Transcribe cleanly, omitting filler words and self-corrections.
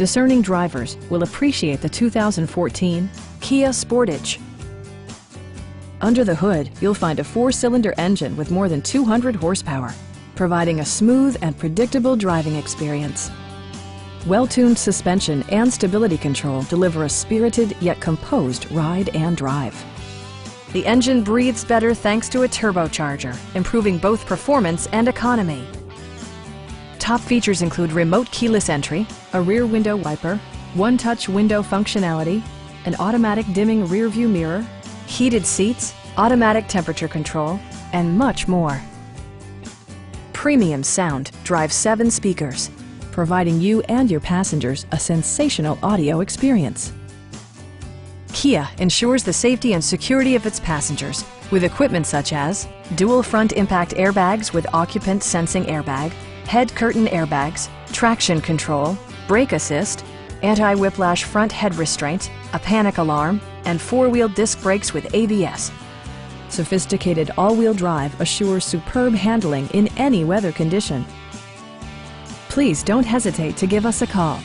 discerning drivers will appreciate the 2014 Kia Sportage. Under the hood, you'll find a 4-cylinder engine with more than 200 horsepower, providing a smooth and predictable driving experience. Well-tuned suspension and stability control deliver a spirited yet composed ride and drive. The engine breathes better thanks to a turbocharger, improving both performance and economy. Top features include remote keyless entry, a rear window wiper, one-touch window functionality, an automatic dimming rear-view mirror, heated seats, automatic temperature control, and much more. Premium sound drives 7 speakers, providing you and your passengers a sensational audio experience. Kia ensures the safety and security of its passengers with equipment such as dual front impact airbags with occupant sensing airbag, head curtain airbags, traction control, brake assist, anti-whiplash front head restraint, a panic alarm, and 4-wheel disc brakes with ABS. Sophisticated all-wheel drive assures superb handling in any weather condition. Please don't hesitate to give us a call.